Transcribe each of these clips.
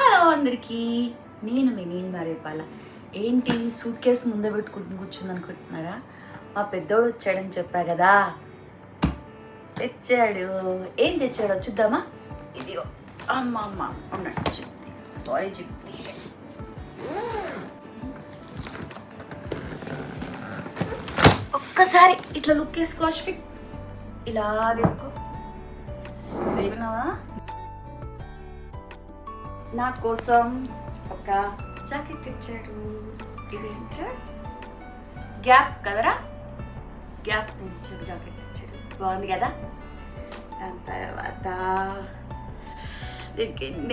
Hello అందరికీ, నేను మీ నీల్ మారేపాల. ఏంటి సూట్ కేసు ముందే పెట్టుకుంటూ కూర్చుంది అనుకుంటున్నారా? మా పెద్దోడు వచ్చాడని చెప్పా కదా, తెచ్చాడు. ఏం తెచ్చాడో చూద్దామా? ఇదిగో అమ్మ అమ్మ ఉన్నట్టు చెప్తే సారీ చెప్తే ఒక్కసారి ఇట్లా లుక్ వేసుకో అశ్విక్, ఇలా వేసుకో. విన్నావా? నా కోసం ఒక జాకెట్ తెచ్చాడు. ఇదేంట్రా? గ్యాప్ కదరా? గ్యాప్ తెచ్చాడు, జాకెట్ తెచ్చాడు. బాగుంది కదా? దాని తర్వాత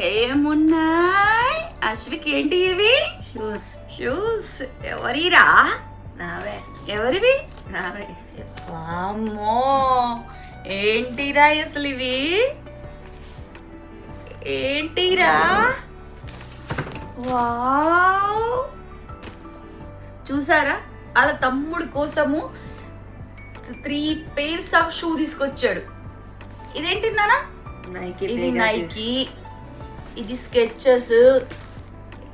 ఏమున్నాయి అశ్విక్? ఏంటి ఇవి? షూస్. షూస్ ఎవరిరా? నావే. ఎవరివి? నావే. వామ్మో, ఏంటిరా అసలు ఇవి? ఏంటిరా? వావ్, చూసారా? వాళ్ళ తమ్ముడి కోసము 3 pairs ఆఫ్ షూ తీసుకొచ్చాడు. ఇదేంటి నానా? ఇది నైకీ, ఇది స్కెచెస్.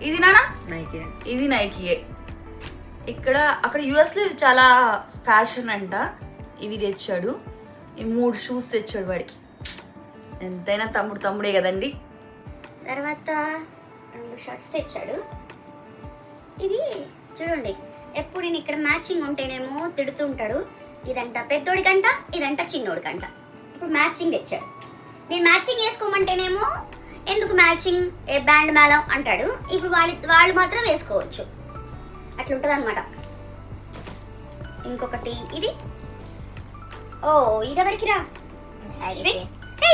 ఇది నానా? నైకీ. ఇది నైకీయే. అక్కడ యుఎస్ లో చాలా ఫ్యాషన్ అంట. ఇవి తెచ్చాడు. ఈ 3 షూస్ తెచ్చాడు వాడికి. ఎంతైనా తమ్ముడే కదండి. తర్వాత 2 షర్ట్స్ తెచ్చాడు. ఇది చూడండి, ఎప్పుడు నేను ఇక్కడ మ్యాచింగ్ ఉంటేనేమో తిడుతుంటాడు. ఇదంట పెద్దోడికంట, ఇదంట చిన్నోడికంట. ఇప్పుడు మ్యాచింగ్ తెచ్చాడు. నేను మ్యాచింగ్ వేసుకోమంటేనేమో ఎందుకు మ్యాచింగ్, ఏ బ్యాండ్ మేళం అంటాడు. ఇప్పుడు వాళ్ళు మాత్రం వేసుకోవచ్చు, అట్లుంటుంది అనమాట. ఇంకొకటి ఇది. ఓ, ఇది ఎవరికిరా?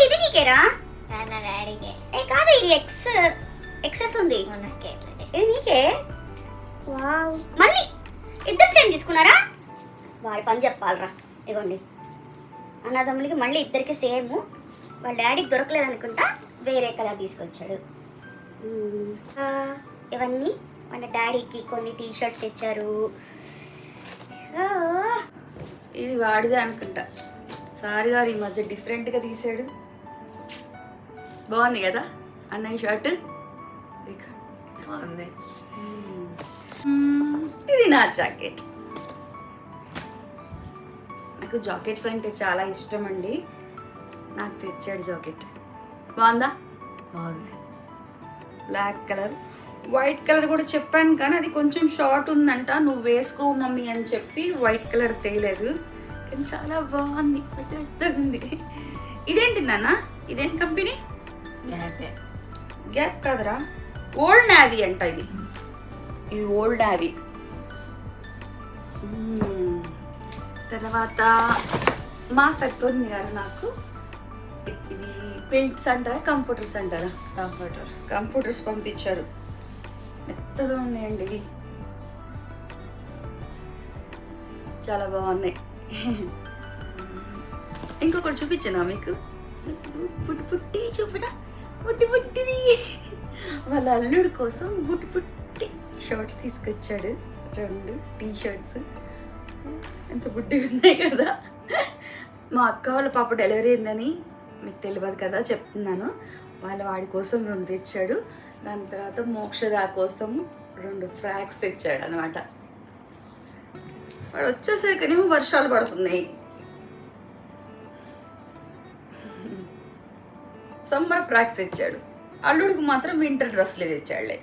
ఇది నీకేరా? ఏ కాదు, ఇది ఎక్సెస్ ఉంది. ఇది నీకే? వావ్, మళ్ళీ ఇద్దరు సేమ్ తీసుకున్నారా? వాడి పని చెప్పాలరా. ఇగోండి, అన్నదమ్ములకి మళ్ళీ ఇద్దరికి సేమ్. వాళ్ళ డాడీకి దొరకలేదు అనుకుంటా, వేరే కలర్ తీసుకొచ్చాడు. ఇవన్నీ వాళ్ళ డాడీకి కొన్ని టీ షర్ట్స్ తెచ్చారు. ఇది వాడిదే అనుకుంటా. సారీ గారు ఈ మధ్య డిఫరెంట్గా తీసాడు. బాగుంది కదా అన్నయ్య షర్ట్? బాగుంది. ఇది నా జాకెట్. నాకు జాకెట్స్ అంటే చాలా ఇష్టం అండి. నాకు తెచ్చాడు జాకెట్. బాగుందా? బాగుంది. బ్లాక్ కలర్, వైట్ కలర్ కూడా చెప్పాను కానీ అది కొంచెం షార్ట్ ఉందంట. నువ్వు వేసుకో మమ్మీ అని చెప్పి వైట్ కలర్ తేలేదు, కానీ చాలా బాగుంది, పెద్దగుంది. ఇదేంటి నాన్న? ఇదేం కంపెనీ? గ్యాప్ కాదురా, ఓల్డ్ నావీ అంట. ఇది ఓల్డ్ నావీ. తర్వాత మా సత్కొని గారు నాకు ఇవి ప్రింట్స్ అంటారా, కంప్యూటర్స్ అంటారా? కంప్యూటర్స్ పంపించారు. మెత్తగా ఉన్నాయండి ఇవి, చాలా బాగున్నాయి. ఇంకొకటి చూపించనా మీకు? పుట్టి చూపడా, పుట్టిది. వాళ్ళ అల్లుడి కోసం పుట్టి షర్ట్స్ తీసుకొచ్చాడు. 2 టీ షర్ట్స్. ఎంత బుడ్డిగా ఉన్నాయి కదా. మా అక్క వాళ్ళ పాప డెలివరీ అయిందని మీకు తెలియదు కదా, చెప్తున్నాను. వాడి కోసం 2 తెచ్చాడు. దాని తర్వాత మోక్షదా కోసం 2 ఫ్రాక్స్ తెచ్చాడు అనమాట. వాడు వచ్చేసరికనేమో వర్షాలు పడుతున్నాయి. సమ్మర్ ఫ్రాక్స్ తెచ్చాడు. అల్లుడికి మాత్రం వింటర్ డ్రెస్లే తెచ్చాడులే.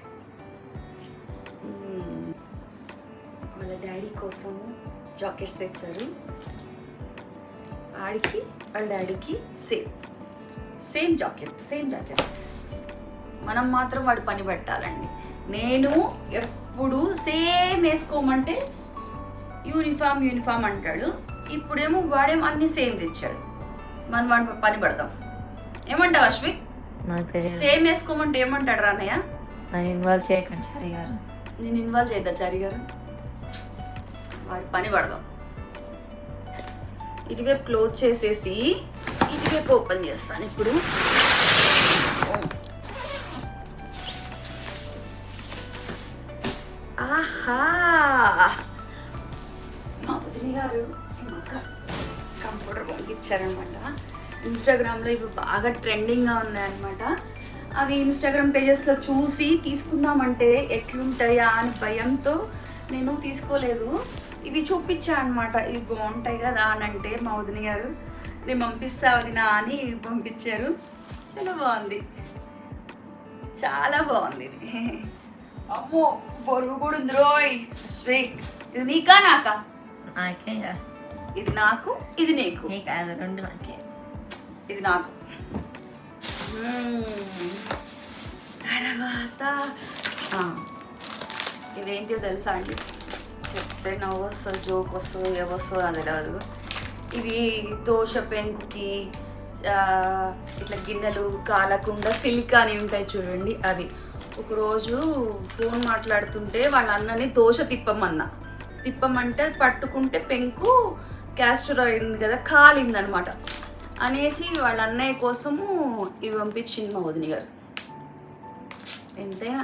వాళ్ళ డాడీ కోసము జాకెట్స్ తెచ్చారు. ఆడికి వాళ్ళ డాడీకి సేమ్ జాకెట్. మనం మాత్రం వాడు పని పెట్టాలండి. నేను ఎప్పుడు సేమ్ వేసుకోమంటే యూనిఫామ్ అంటాడు. ఇప్పుడేమో వాడేమో అన్ని సేమ్ తెచ్చాడు. మనం వాడి పని పడతాం. ఏమంటావు అశ్విక్? సేమ్ వేసుకోమంటే ఏమంటాడు రా అన్నయ్య? నన్ను ఇన్వాల్వ్ చేయకండి చారి గారు. నేను ఇన్వాల్వ్ చేద్దా చారి గారు? వాడి పని పడదాం. ఇటువైపు క్లోజ్ చేసేసి ఇటువైపు ఓపెన్ చేస్తాను ఇప్పుడు. ఆహా, మా వదిన గారు కంప్యూటర్ పంపించారనమాట. ఇన్స్టాగ్రామ్లో ఇవి బాగా ట్రెండింగ్గా ఉన్నాయన్నమాట. అవి ఇన్స్టాగ్రామ్ పేజెస్లో చూసి తీసుకుందామంటే ఎట్లుంటాయా అని భయంతో నేను తీసుకోలేదు. ఇవి చూపించా అనమాట, ఇవి బాగుంటాయి కదా అని అంటే మా వదిన గారు నేను పంపిస్తా వదినా అని పంపించారు. చాలా బాగుంది, చాలా బాగుంది ఇది. అమ్మో బరువు కూడా ఉంది రోయ్. స్వీక్ ఇది నీకా నాకా? నాకే ఇది నాకు, ఇది నీకు. నీకు అది రెండు నాకే. ఇది నాకు. తర్వాత ఇవేంటో తెలుసా అండి, చెప్తే నవ్వు వస్తుంది, జోక్ వస్తుంది, ఏవొస్తుందో అది తెలియదు. ఇవి దోశ పెంకుకి ఇట్లా గిన్నెలు కాలకుండా సిలికా అని ఉంటాయి చూడండి అవి. ఒకరోజు ఫోన్ మాట్లాడుతుంటే వాళ్ళ అన్నని దోశ తిప్పమంటే పట్టుకుంటే పెంకు క్యాస్టర్ అయింది కదా, కాలిందనమాట అనేసి వాళ్ళ అన్నయ్య కోసము ఇవి పంపించింది మా వదిన గారు. ఎంతైనా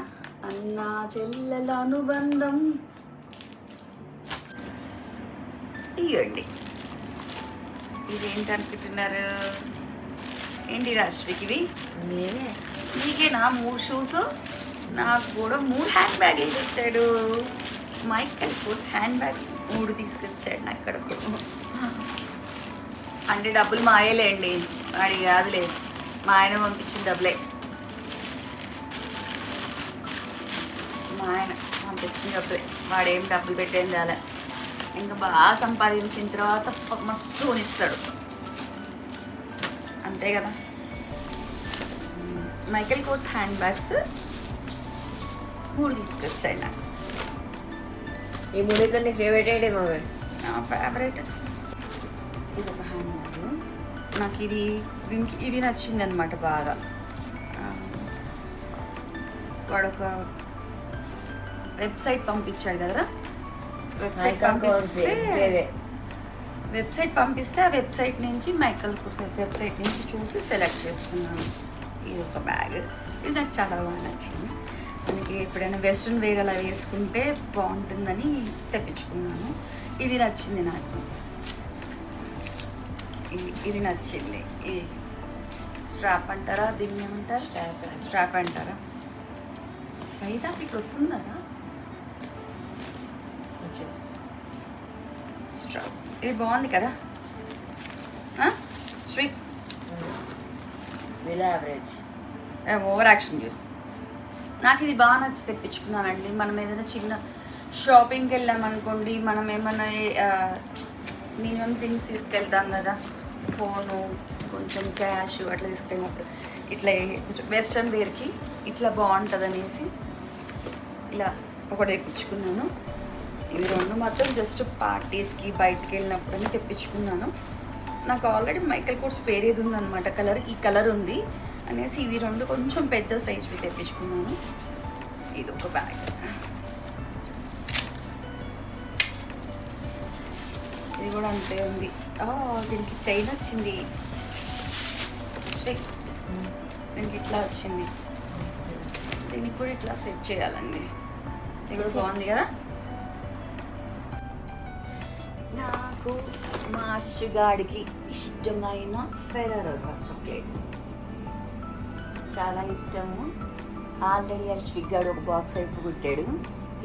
అన్న చెల్లెల అనుబంధం. ఇవ్వండి. ఇదేంటనుకుంటున్నారు? ఏంటి రాష్ట్రీకి ఇవి? మీరే నీకేనా 3 షూస్, నాకు కూడా 3 హ్యాండ్ బ్యాగులు తెచ్చాడు. మైకల్ కోర్స్ హ్యాండ్ బ్యాగ్స్ 3 తీసుకొచ్చాడు నాకు అక్కడ. అంటే డబ్బులు మా ఆయలేండి, వాడి కాదులే, మా ఆయన పంపించిన డబ్బులే. మా ఆయన పంపించిన డబ్బులే, వాడేం డబ్బులు పెట్టేది చాలా. ఇంకా బాగా సంపాదించిన తర్వాత మస్తు కొనిస్తాడు, అంతే కదా. మైకేల్ కోర్స్ హ్యాండ్ బ్యాగ్స్ 3 తీసుకొచ్చాయి నాకు. ఈ మూడిట్లో నీ ఫేవరెట్ ఏంటి మమ్మీ? నా ఫేవరెట్ ఇది ఒక హ్యాండ్ బ్యాగ్. నాకు ఇది నచ్చింది అనమాట బాగా. వాడు ఒక వెబ్సైట్ పంపించాడు కదా, వెబ్సైట్ పంపిస్తే ఆ వెబ్సైట్ నుంచి మైకల్ కోర్స్ వెబ్సైట్ నుంచి చూసి సెలెక్ట్ చేసుకున్నాను. ఇది ఒక బ్యాగ్, ఇది నాకు చాలా బాగా నచ్చింది. మనకి ఎప్పుడైనా వెస్ట్రన్ వేర్ అలా వేసుకుంటే బాగుంటుందని తెప్పించుకున్నాను. ఇది నచ్చింది నాకు, ఇది నచ్చింది. ఈ స్ట్రాప్ అంటారా, దీన్ని ఏమంటారు? స్ట్రాప్ అంటారా? అయితే ఇట్లా వస్తుందా స్ట్రాప్? ఇది బాగుంది కదా స్వీట్. యావరేజ్ ఓవర్ యాక్షన్ చేయాలి. నాకు ఇది బాగా నచ్చి తెప్పించుకున్నానండి. మనం ఏదైనా చిన్న షాపింగ్కి వెళ్ళామనుకోండి, మనం ఏమన్నా మినిమం థింగ్స్ తీసుకెళ్తాం కదా, ఫోను కొంచెం క్యాష్ అట్లా తీసుకెళ్ళినప్పుడు ఇట్లా కొంచెం వెస్ట్రన్ వేర్కి ఇట్లా బాగుంటుంది అనేసి ఇలా ఒకటి తెప్పించుకున్నాను. ఇవి 2 మాత్రం జస్ట్ పార్టీస్కి బయటికి వెళ్ళినప్పుడు అని తెప్పించుకున్నాను. నాకు ఆల్రెడీ మైకల్ కోర్స్ వేరేది ఉందన్నమాట, కలర్ ఈ కలర్ ఉంది అనేసి ఇవి 2 కొంచెం పెద్ద సైజ్వి తెప్పించుకున్నాను. ఇది ఒక బ్యాగ్. ఇది కూడా అంతే ఉంది. దీనికి చైన్ వచ్చింది, దీనికి ఇట్లా వచ్చింది. దీనికి కూడా ఇట్లా సెట్ చేయాలండి. ఇది కూడా బాగుంది కదా. నాకు మా అశ్వగాడికి ఇష్టమైన ఫెరారో చాక్లెట్స్ చాలా ఇష్టము. ఆల్రెడీ అశ్విగాడు ఒక బాక్స్ అయిపో కుట్టాడు.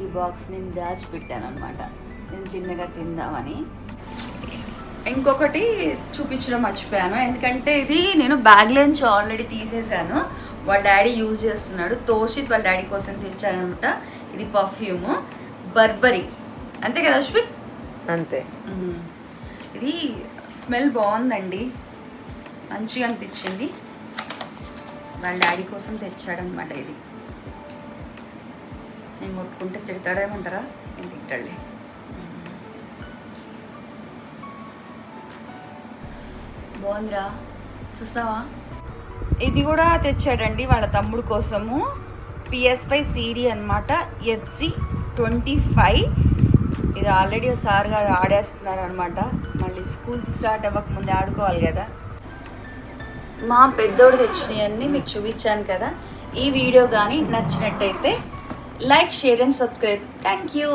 ఈ బాక్స్ నేను దాచిపెట్టాను అనమాట, నేను చిన్నగా తిందామని. ఇంకొకటి చూపించడం మర్చిపోయాను, ఎందుకంటే ఇది నేను బ్యాగ్లో నుంచి ఆల్రెడీ తీసేసాను. వాళ్ళ డాడీ యూజ్ చేస్తున్నాడు, తోషిత్ వాళ్ళ డాడీ కోసం తెచ్చానమాట. ఇది పర్ఫ్యూము బర్బరీ, అంతే కదా అశ్విక్? అంతే. ఇది స్మెల్ బాగుందండి, మంచిగా అనిపించింది. వాళ్ళ డాడీ కోసం తెచ్చాడనమాట. ఇది నేను ముట్టుకుంటే తిడతాడేమంటారా? నేను తిట్టాడులే. బాగుందిరా, చూస్తావా? ఇది కూడా తెచ్చాడండి వాళ్ళ తమ్ముడు కోసము. PS5 CD అనమాట, FC25. ఇది ఆల్రెడీ సార్ గారు ఆడేస్తున్నారు అనమాట. మళ్ళీ స్కూల్ స్టార్ట్ అవ్వకముందే ఆడుకోవాలి కదా. మా పెద్దోడు తెచ్చినవన్నీ మీకు చూపించాను కదా. ఈ వీడియో కానీ నచ్చినట్టయితే like, share and subscribe. Thank you.